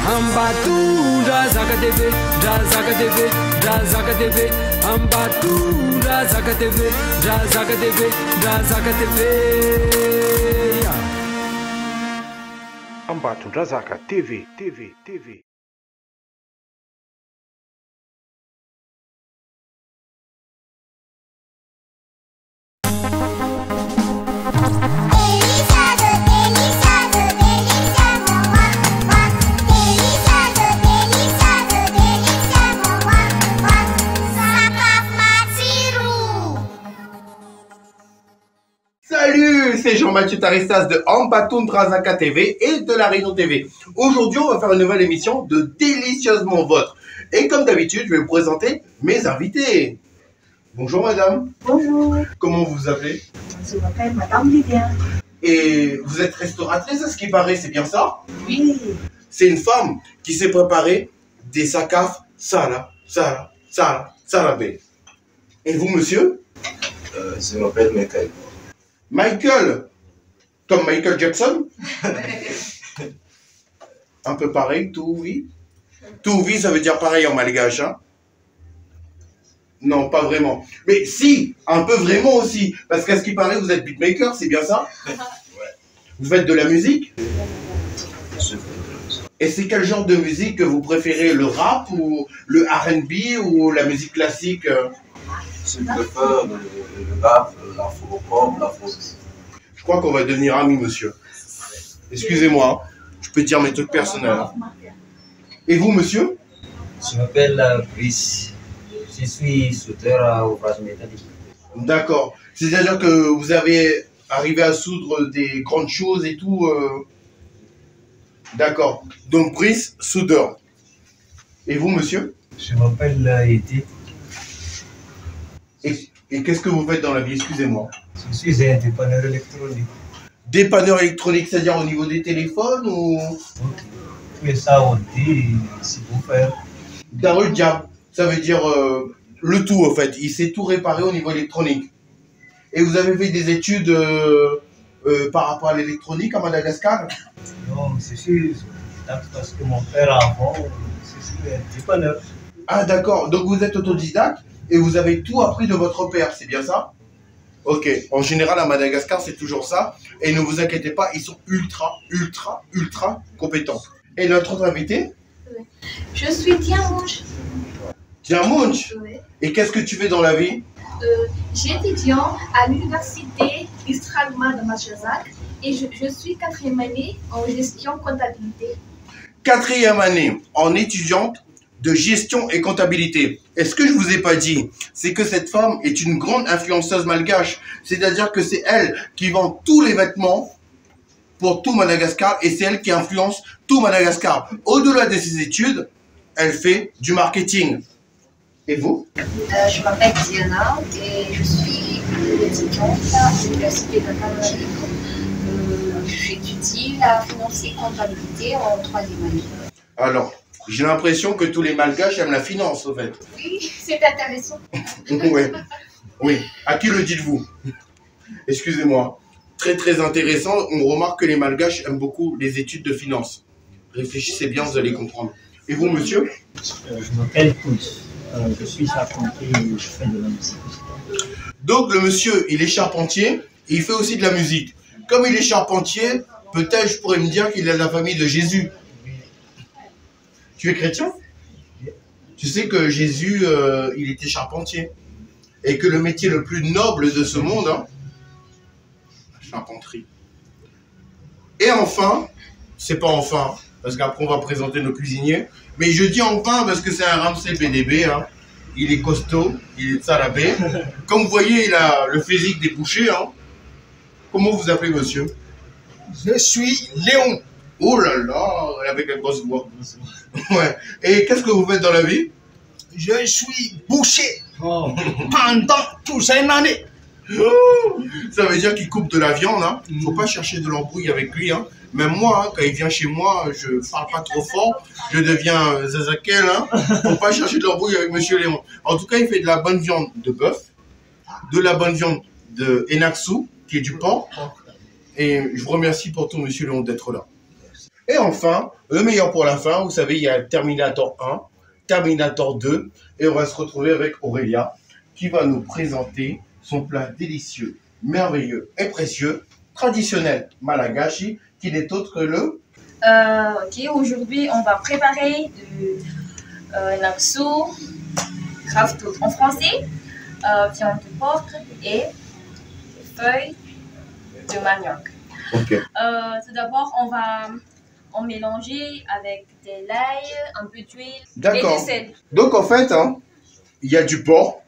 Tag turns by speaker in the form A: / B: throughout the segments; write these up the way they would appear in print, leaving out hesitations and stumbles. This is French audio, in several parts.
A: Ambatu Razaka TV, Razaka TV, Razaka TV, Ambatu Razaka TV, Razaka TV, Razaka TV.
B: Ambatu Razaka TV, TV.
C: Salut, c'est Jean-Mathieu Taristas de Ambatu Razaka TV et de la Réunion TV. Aujourd'hui, on va faire une nouvelle émission de Délicieusement Votre. Et comme d'habitude, je vais vous présenter mes invités. Bonjour madame.
D: Bonjour,
C: Comment vous vous appelez?
D: je m'appelle Madame Lydia.
C: Et vous êtes restauratrice, à ce qui paraît, c'est bien ça?
D: Oui,
C: C'est une femme qui s'est préparée des sakaf salabé. Et vous, monsieur?
E: Je m'appelle Michael.
C: Michael, comme Michael Jackson? Un peu pareil, tout oui. Tout oui, ça veut dire pareil en malgache, hein? Non, pas vraiment. Mais si, un peu vraiment aussi. Parce qu'à ce qui paraît, vous êtes beatmaker, c'est bien ça? Vous faites de la musique? Et c'est quel genre de musique que vous préférez? Le rap ou le R&B ou la musique classique?
E: Je préfère le rap, l'afro-pop, l'afro.
C: Je crois qu'on va devenir amis, monsieur. Excusez-moi, je peux dire mes trucs personnels. Et vous, monsieur?
F: Je m'appelle Brice. Je suis soudeur à ouvrage métallique.
C: D'accord. C'est-à-dire que vous avez arrivé à soudre des grandes choses et tout. D'accord. Donc, Brice, soudeur. Et vous, monsieur?
F: Je m'appelle Edith.
C: Et qu'est-ce que vous faites dans la vie? Excusez-moi.
F: Je suis un dépanneur électronique.
C: Dépanneur électronique, c'est-à-dire au niveau des téléphones ou...
F: Tout ça, on dit, si vous faites.
C: Darul Diab, ça veut dire le tout, en fait. Il sait tout réparer au niveau électronique. Et vous avez fait des études par rapport à l'électronique à Madagascar?
F: Non, je suis parce que mon père avant, je suis un dépanneur.
C: Ah, d'accord. Donc, vous êtes autodidacte et vous avez tout appris de votre père, c'est bien ça? Ok. En général, à Madagascar, c'est toujours ça. Et ne vous inquiétez pas, ils sont ultra compétents. Et notre autre invité?
G: Je suis Diamonche.
C: Diamonche.
G: Oui.
C: Et qu'est-ce que tu fais dans la vie?
G: J'étudie à l'université Istragma de Machazac et je suis quatrième année en gestion comptabilité.
C: Quatrième année en étudiante de gestion et comptabilité. Et ce que je vous ai pas dit, c'est que cette femme est une grande influenceuse malgache. C'est-à-dire que c'est elle qui vend tous les vêtements pour tout Madagascar et c'est elle qui influence tout Madagascar. Au-delà de ses études, elle fait du marketing. Et vous?
D: je m'appelle Diana et je suis étudiante à l'université de Canada. J'étudie la finance et comptabilité en troisième année.
C: Alors, j'ai l'impression que tous les malgaches aiment la finance, au fait.
G: Oui, c'est intéressant.
C: Ouais. Oui. À qui le dites-vous? Excusez-moi. Très intéressant. On remarque que les malgaches aiment beaucoup les études de finance. Réfléchissez bien, vous allez comprendre. Et vous, monsieur?
F: Je m'appelle Pouce. Je suis charpentier et je fais de la musique aussi.
C: Donc, le monsieur, il est charpentier et il fait aussi de la musique. Comme il est charpentier, peut-être je pourrais me dire qu'il est de la famille de Jésus. Tu es chrétien? Tu sais que Jésus, il était charpentier. Et que le métier le plus noble de ce monde, hein, la charpenterie. Et enfin, c'est pas enfin, parce qu'après on va présenter nos cuisiniers, mais je dis enfin parce que c'est un Ramsey BDB, hein. Il est costaud, il est salabé. Comme vous voyez, il a le physique des bouchers. Hein. Comment vous appelez, monsieur?
H: Je suis Léon.
C: Oh là là, avec la grosse voix. Ouais. Et qu'est-ce que vous faites dans la vie?
H: Je suis boucher
F: Oh.
H: pendant toute une année.
C: Oh, ça veut dire qu'il coupe de la viande. Hein. Faut pas chercher de l'embrouille avec lui. Hein. Même moi, hein, quand il vient chez moi, je parle pas trop fort. Je deviens Zazakel. Hein. Faut pas chercher de l'embrouille avec monsieur Léon. En tout cas, il fait de la bonne viande de bœuf, de la bonne viande de Enaxou, qui est du porc. Et je vous remercie pour tout, monsieur Léon, d'être là. Et enfin, le meilleur pour la fin, vous savez, il y a Terminator 1, Terminator 2, et on va se retrouver avec Aurélia, qui va nous présenter son plat délicieux, merveilleux et précieux, traditionnel malagashi, qui n'est autre que le...
I: Ok, aujourd'hui on va préparer du lakso, kraftout en français, viande de porc et feuilles de manioc.
C: Ok.
I: Tout d'abord, on va mélanger avec de l'ail, un peu d'huile et
C: D'accord.
I: du sel.
C: Donc en fait, hein, il y a du porc,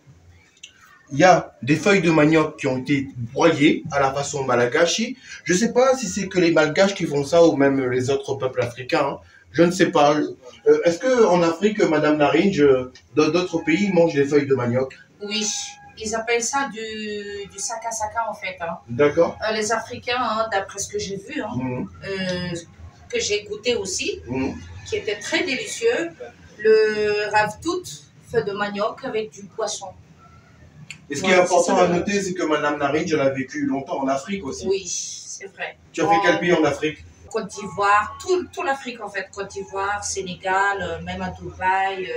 C: il y a des feuilles de manioc qui ont été broyées à la façon malagashi. Je ne sais pas si c'est que les malgaches qui font ça ou même les autres peuples africains. Hein. Je ne sais pas. Est-ce qu'en Afrique, Madame Naringe, dans d'autres pays, ils mangent des feuilles de manioc?
J: Oui, ils appellent ça du saka-saka en fait. Hein.
C: D'accord.
J: Les Africains, hein, d'après ce que j'ai vu, hein, que j'ai goûté aussi, qui était très délicieux, le ravtout, feu de manioc avec du poisson.
C: Et ce qui est important à noter, c'est que Madame Naringe, elle a vécu longtemps en Afrique aussi.
J: Oui, c'est vrai.
C: Tu as fait quel pays en Afrique?
J: Côte d'Ivoire, tout l'Afrique en fait. Côte d'Ivoire, Sénégal, même à Dubaï,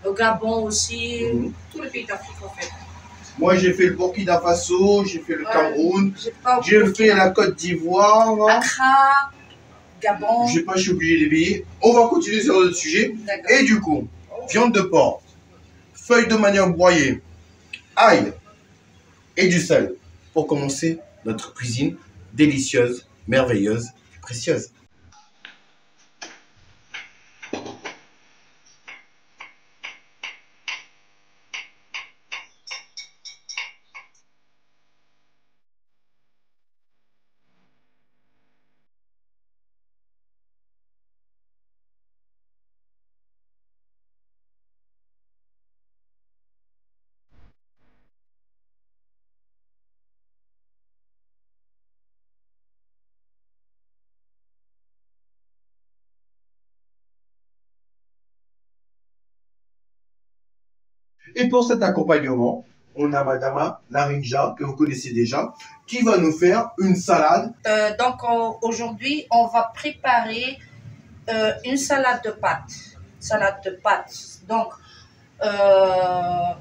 J: au Gabon aussi, tous les pays d'Afrique en fait.
C: Moi, j'ai fait le Burkina Faso, j'ai fait le Cameroun, j'ai fait la Côte d'Ivoire.
J: Accra, Gabon.
C: Je sais pas, je suis obligé de les payer. On va continuer sur le sujet. Et du coup, viande de porc, feuilles de manioc broyées, ail et du sel pour commencer notre cuisine délicieuse, merveilleuse, précieuse. Et pour cet accompagnement, on a Madame Narinja, que vous connaissez déjà, qui va nous faire une salade.
J: Donc aujourd'hui, on va préparer une salade de pâtes. Salade de pâtes. Donc,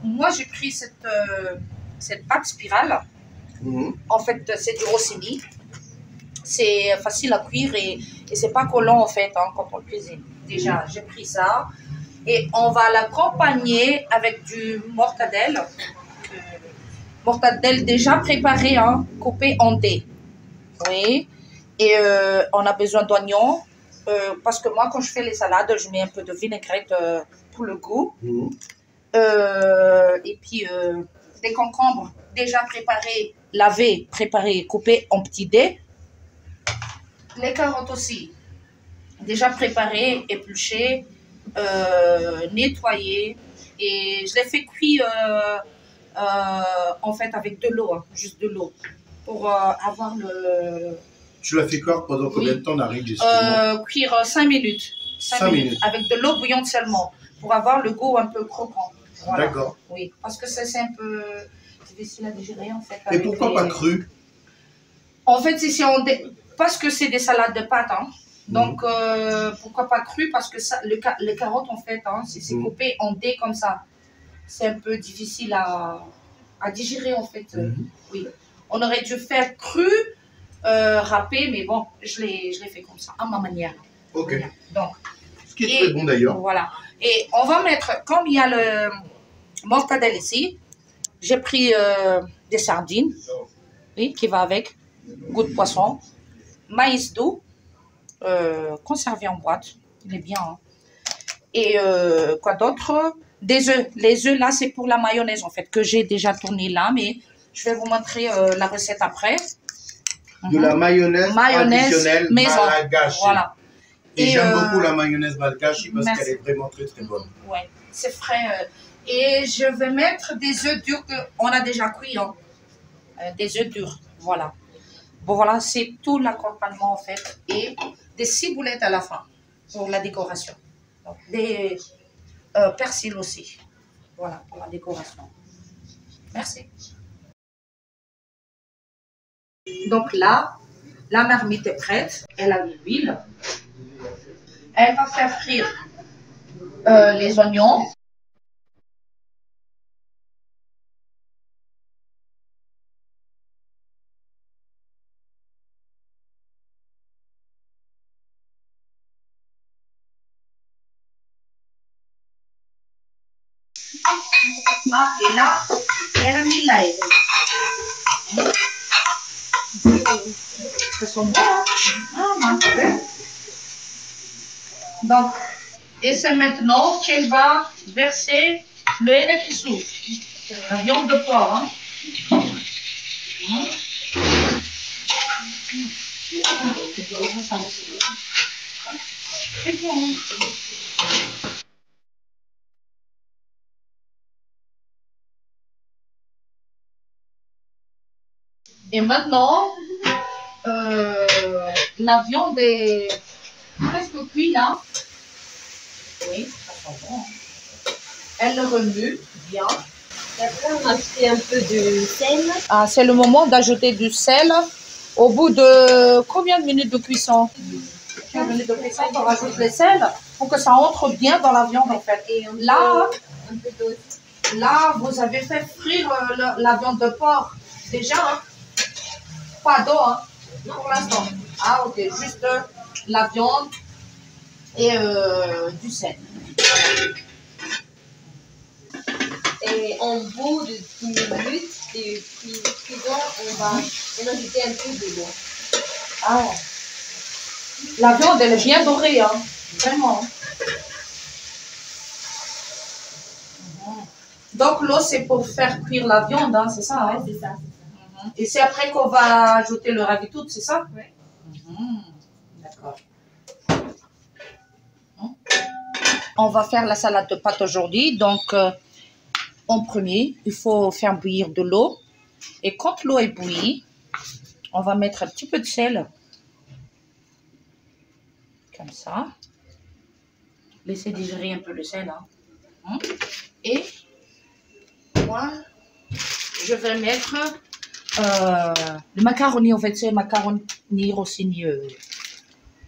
J: moi j'ai pris cette pâte spirale. En fait, c'est du rossini. C'est facile à cuire et c'est pas collant en fait hein, quand on le cuisine. Déjà, j'ai pris ça. Et on va l'accompagner avec du mortadelle. Mortadelle déjà préparée, hein, coupée en dés. Oui. Et on a besoin d'oignons. Parce que moi, quand je fais les salades, je mets un peu de vinaigrette pour le goût. Et puis, des concombres déjà préparés, lavés, préparés, coupés en petits dés. Les carottes aussi, déjà préparées, épluchées. Nettoyer et je l'ai fait cuire en fait avec de l'eau, hein, juste de l'eau pour avoir le...
C: Tu l'as fait cuire pendant combien de temps, Naringe?
J: Cuire 5 minutes. 5 minutes. Avec de l'eau bouillante seulement pour avoir le goût un peu croquant. Voilà. D'accord. Oui, parce que c'est un peu difficile à digérer en fait.
C: Et pourquoi pas cru?
J: En fait, parce que c'est des salades de pâtes, hein. Donc, pourquoi pas cru? Parce que ça, les carottes, en fait, hein, si c'est coupé en dés comme ça, c'est un peu difficile à digérer, en fait. Oui. On aurait dû faire cru, râpé, mais bon, je l'ai fait comme ça, à ma manière.
C: Ok.
J: Donc,
C: ce qui est très bon d'ailleurs.
J: Voilà. Et on va mettre, comme il y a le mortadelle ici, j'ai pris des sardines, oui, qui va avec, goût de poisson, maïs doux, conservé en boîte, il est bien. Hein. Et quoi d'autre? Des œufs. Les œufs là, c'est pour la mayonnaise en fait, que j'ai déjà tourné là, mais je vais vous montrer la recette après.
C: De la mayonnaise traditionnelle
J: maison.
C: Malagashi.
J: Voilà.
C: Et j'aime beaucoup la mayonnaise Malagashi parce qu'elle est vraiment très très bonne.
J: Ouais, c'est frais. Et je vais mettre des œufs durs qu'on a déjà cuits. Hein. Des œufs durs, voilà. Bon voilà, c'est tout l'accompagnement en fait. Et des ciboulettes à la fin pour la décoration. Donc, des persil aussi. Voilà, pour la décoration. Merci. Donc là, la marmite est prête. Elle a de l'huile. Elle va faire frire les oignons. Ah, et là, elle a mis l'ail. Ce sont bons, hein? Ah, donc, et c'est maintenant qu'elle va verser le henekisou, la viande de porc. Hein? Et maintenant, la viande est presque cuite là. Oui, ça sent bon. Elle le remue bien.
I: Et après, on a ajouté un peu de sel.
J: Ah, c'est le moment d'ajouter du sel. Au bout de combien de minutes de cuisson? 15 minutes de cuisson, on rajoute le sel pour que ça entre bien dans la viande en fait. Et là,
I: Un peu d'eau.
J: là, vous avez fait frire la viande de porc déjà. Hein? Pas d'eau, hein? Pour l'instant. Ah, ok. Juste la viande et du sel.
I: Et en bout de 10 minutes de cuisson, on va ajouter un peu de l'eau.
J: Ah. La viande, elle est bien dorée, hein? Vraiment. Donc, l'eau, c'est pour faire cuire la viande, hein? C'est ça, hein?
I: Ouais, c'est ça.
J: Et c'est après qu'on va ajouter le ravitoto, c'est ça?
I: Oui.
J: D'accord. On va faire la salade de pâtes aujourd'hui. Donc, en premier, il faut faire bouillir de l'eau. Et quand l'eau est bouillie, on va mettre un petit peu de sel. Comme ça. Laissez digérer un peu le sel. Hein. Et moi, je vais mettre le macaroni. En fait, c'est macaroni rossini.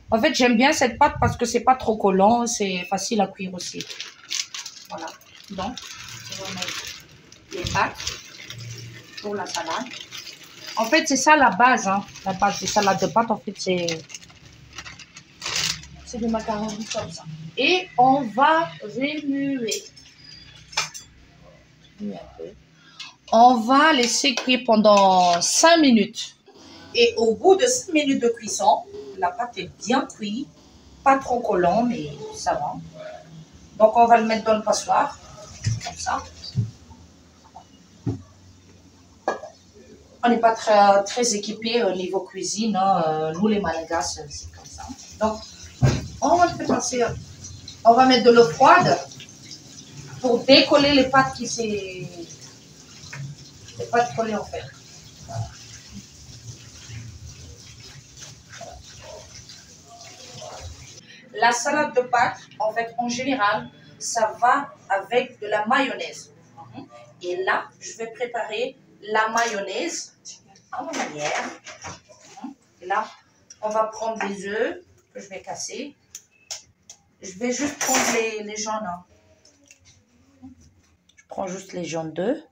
J: En fait, j'aime bien cette pâte parce que c'est pas trop collant. C'est facile à cuire aussi. Voilà. Donc, on va mettre les pâtes pour la salade. En fait, c'est ça la base. Hein. La base des salades de pâtes, en fait, c'est des macaronis comme ça. Et on va remuer. Un peu. On va laisser cuire pendant 5 minutes. Et au bout de 5 minutes de cuisson, la pâte est bien cuite. Pas trop collant, mais ça va. Donc, on va le mettre dans le passoire. Comme ça. On n'est pas très équipés au niveau cuisine. Hein. Nous, les Malagasy, c'est comme ça. Donc, on va le faire passer. On va mettre de l'eau froide pour décoller les pâtes qui s'est... Les pâtes collées en fait. Voilà. La salade de pâtes, en fait, en général, ça va avec de la mayonnaise. Et là, je vais préparer la mayonnaise en manière. Et là, on va prendre des œufs que je vais casser. Je vais juste prendre les jaunes. Hein. Je prends juste les jaunes d'œufs.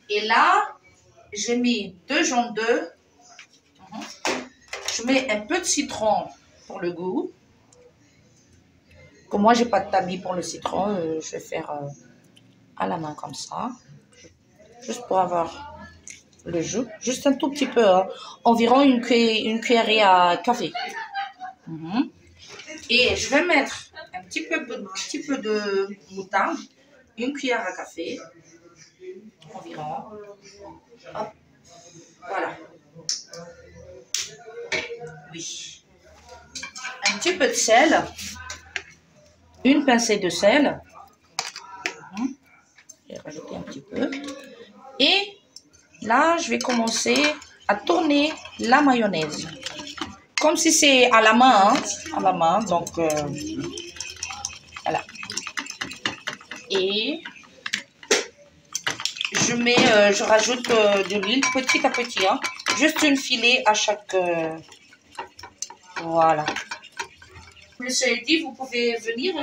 J: Et là, j'ai mis 2 jaunes d'œufs. Je mets un peu de citron pour le goût. Comme moi, j'ai pas de tamis pour le citron, je vais faire à la main comme ça. Juste pour avoir le jus. Juste un tout petit peu, hein. Environ une cuillerée à café. Et je vais mettre un petit peu de moutarde, une cuillère à café, environ. Hop. Voilà. Oui. Un petit peu de sel, une pincée de sel. Je vais rajouter un petit peu. Et là, je vais commencer à tourner la mayonnaise. Comme si c'est à la main, hein, à la main, donc voilà. Et je rajoute de l'huile petit à petit, hein, juste une filet à chaque Voilà. Monsieur Eddy, vous pouvez venir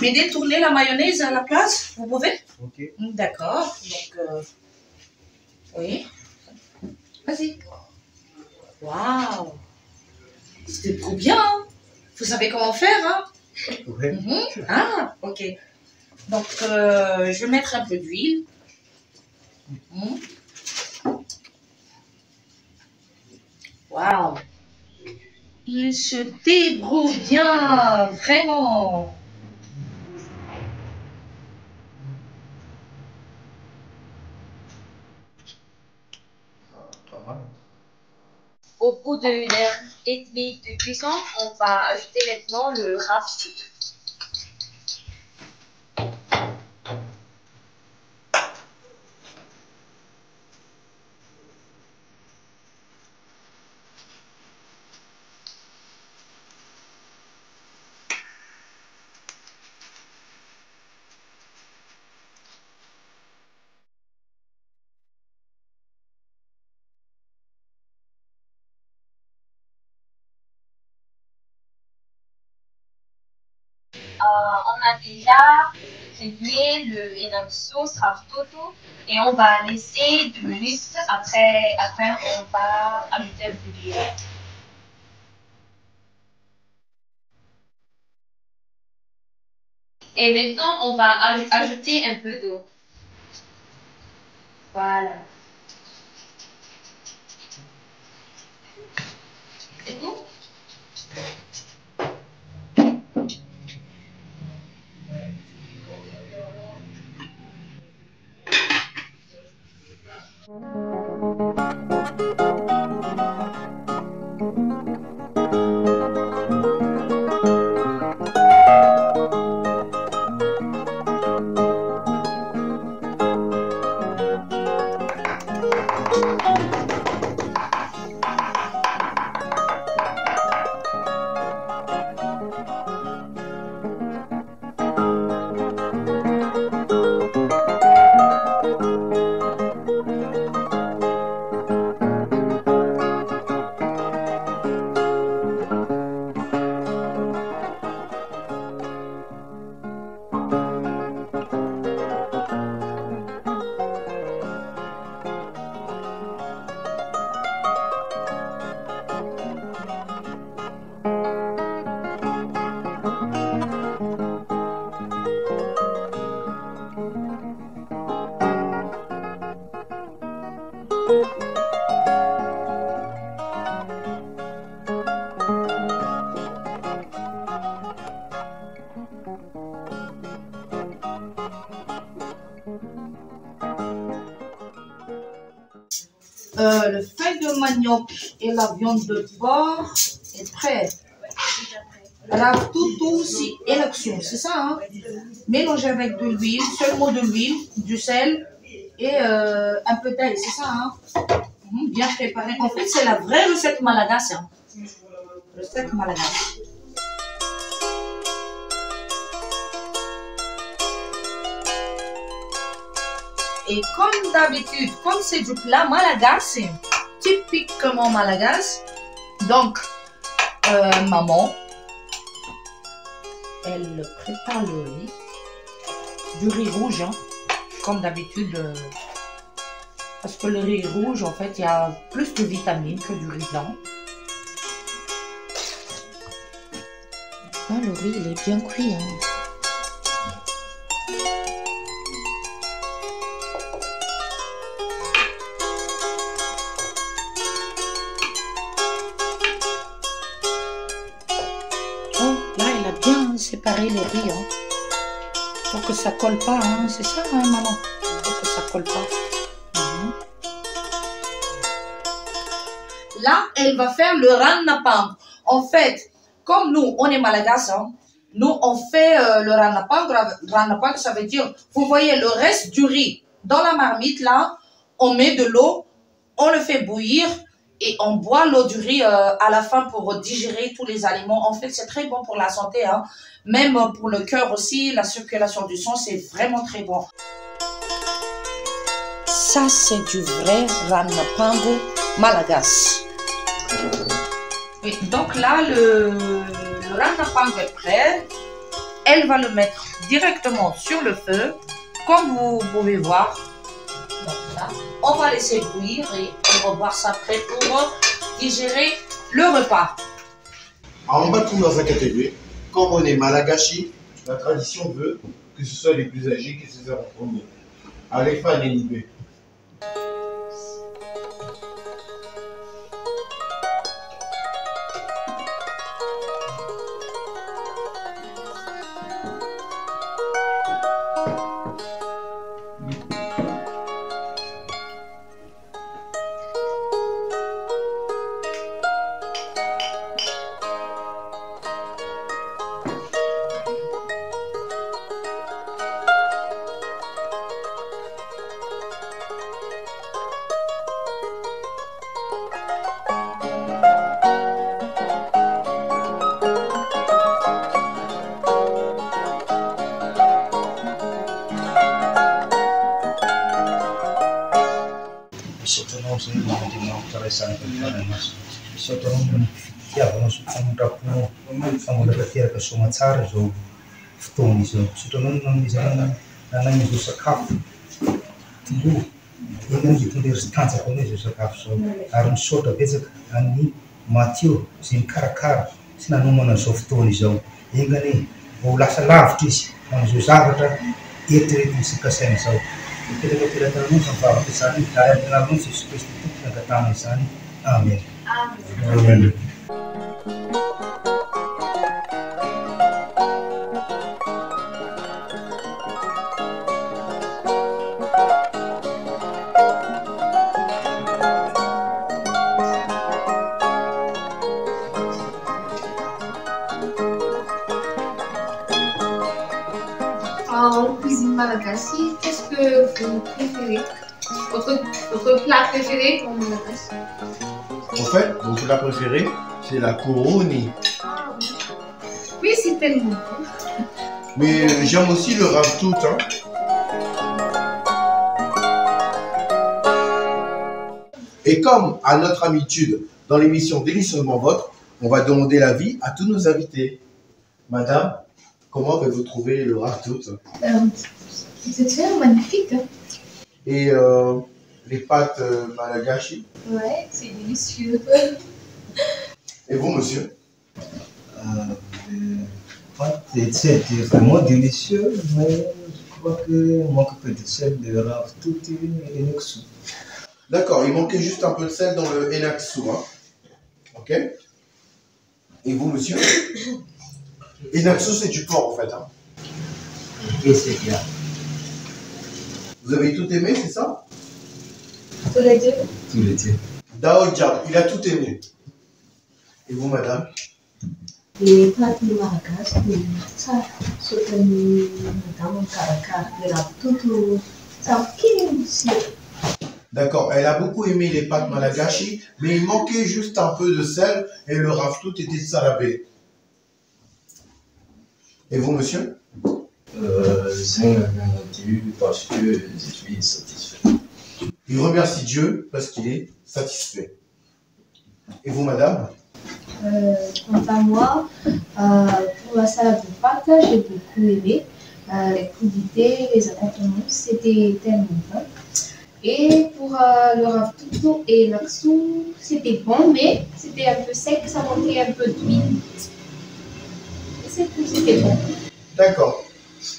J: m'aider à tourner la mayonnaise à la place? Vous pouvez?
F: Ok.
J: D'accord. Donc, oui. Vas-y. Waouh. C'était trop bien. Hein? Vous savez comment faire, hein?
F: Ouais.
J: Ah, ok. Donc, je vais mettre un peu d'huile. Waouh. Il se débrouille bien, vraiment.
I: Au bout de 1h30 de cuisson, on va ajouter maintenant le raps. On a déjà réglé le énorme Raftoto et on va laisser 2 minutes. Après, on va ajouter un peu d'huile. Et maintenant, on va ajouter un peu d'eau. Voilà. C'est tout?
J: Le feuille de manioc et la viande de porc est prêt. Raftoto, c'est élection, c'est ça, hein? Mélangez avec de l'huile, seulement de l'huile, du sel et un peu d'ail, c'est ça, hein? Bien préparé. En fait, c'est la vraie recette malagasse, hein? Recette malagasse. Et comme d'habitude, comme c'est du plat malagasse, typiquement malagasse, donc maman, elle prépare le riz, du riz rouge, hein, comme d'habitude, parce que le riz rouge, en fait, il y a plus de vitamines que du riz blanc. Ah, le riz, il est bien cuit, hein. Séparer le riz, hein, pour que ça colle pas, hein, c'est ça, hein, maman, pour que ça colle pas. Là, elle va faire le ranapang. En fait, comme nous, on est malagasy, hein, nous, on fait le ranapang. Ranapang, ça veut dire, vous voyez le reste du riz dans la marmite, là, on met de l'eau, on le fait bouillir, et on boit l'eau du riz à la fin pour digérer tous les aliments. En fait, c'est très bon pour la santé, hein. Même pour le cœur aussi, la circulation du sang, c'est vraiment très bon. Ça, c'est du vrai ranapango malagasy. Oui, donc là, le randapang est prêt. Elle va le mettre directement sur le feu, comme vous pouvez voir. Donc là, on va laisser bouillir et on va voir ça après pour digérer le repas.
C: En bas de Zaka TV, comme on est Malagashi, la tradition veut que ce soit les plus âgés qui se servent en premier. Allez, fan et Nibé. Amen.
D: Amen.
G: En cuisine malagasy, qu'est-ce que vous préférez? Votre plat préféré en Malagasy?
C: En fait, mon plat préféré, c'est la koroni.
G: Oui, c'est tellement bon.
C: Mais j'aime aussi le ravtout. Hein. Et comme à notre habitude, dans l'émission Délicieusement Votre, on va demander l'avis à tous nos invités. Madame, comment avez-vous trouvé le ravtout?
G: C'est très magnifique.
C: Et les pâtes malagashi?
G: Ouais, c'est délicieux.
C: Et vous, monsieur?
F: C'est vraiment délicieux, mais je crois qu'il manque un peu de sel, de ravtout et neksu.
C: D'accord, il manquait juste un peu de sel dans le enaksu. Hein. Ok. Et vous, monsieur? Enaksu, c'est du porc, en fait. Hein.
F: Et c'est bien.
C: Vous avez tout aimé, c'est ça?
G: Tous les deux.
F: Tous les deux.
C: Dao Diab, il a tout aimé. Et vous, madame?
K: Les pâtes malagasy dia tsara sotran'ny madame mikarakara le ravitoto tsapokely sy.
C: D'accord, elle a beaucoup aimé les pâtes malagashi, mais il manquait juste un peu de sel et le ravtout était salabé. Et vous, monsieur?
E: J'ai répondu parce que je suis satisfait.
C: Il remercie Dieu parce qu'il est satisfait. Et vous, madame?
K: Quant à moi, pour la salade de pâtes, j'ai beaucoup aimé. Les crudités, les accompagnements, c'était tellement bon. Et pour le ravitoto et l'aksu, c'était bon, mais c'était un peu sec, ça manquait un peu d'huile. C'est tout, c'était bon.
C: D'accord.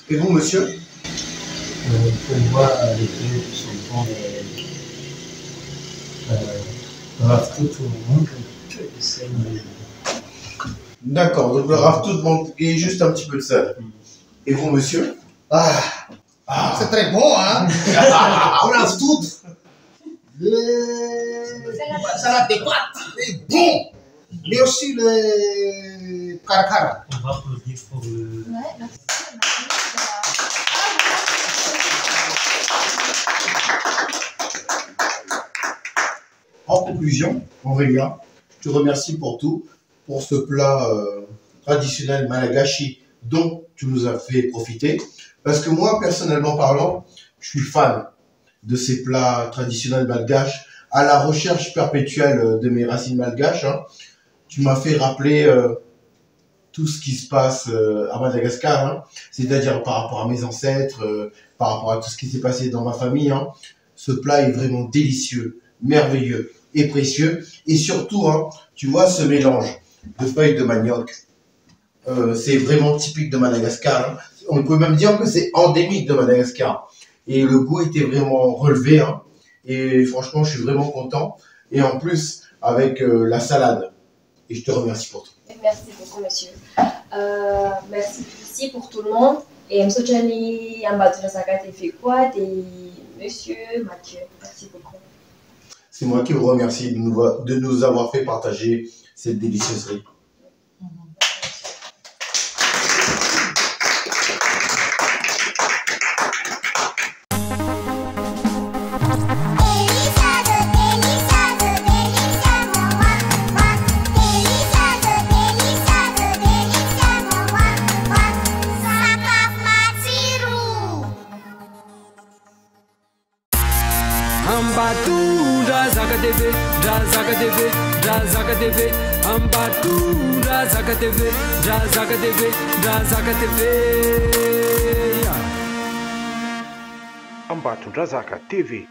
C: Et vous, monsieur?
F: Pour moi, les deux sont bons, mais ravitoto manque un peu de sel.
C: D'accord, donc le ravtout manquait juste un petit peu de sel. Et vous, monsieur?
H: C'est très bon, hein? On a tout. La salade de pâtes est bon. Mais aussi le karakara.
F: On va applaudir pour le...
G: Ouais, merci.
C: En conclusion, Aurélia, je te remercie pour tout, pour ce plat traditionnel malagashi dont tu nous as fait profiter. Parce que moi, personnellement parlant, je suis fan de ces plats traditionnels malgaches, à la recherche perpétuelle de mes racines malgaches. Hein. tu m'as fait rappeler tout ce qui se passe à Madagascar, hein, c'est-à-dire par rapport à mes ancêtres, par rapport à tout ce qui s'est passé dans ma famille. Hein. Ce plat est vraiment délicieux, merveilleux et précieux. Et surtout, hein, tu vois ce mélange de feuilles de manioc, c'est vraiment typique de Madagascar. Hein. On peut même dire que c'est endémique de Madagascar. Et le goût était vraiment relevé. Hein. Et franchement, je suis vraiment content. Et en plus, avec la salade. Et je te remercie pour tout.
L: Merci beaucoup, monsieur. Merci aussi pour tout le monde. Et M. Sochani, Ambadou Zakat et Fekouad et monsieur Mathieu. Merci beaucoup.
C: C'est moi qui vous remercie de nous avoir fait partager cette délicieuse.
A: Ambatura Zakateve, Zakateve, Zakateve, Ambatura Zakateve, Zakateve, Zakateve.
B: Ambatundrazaka TV.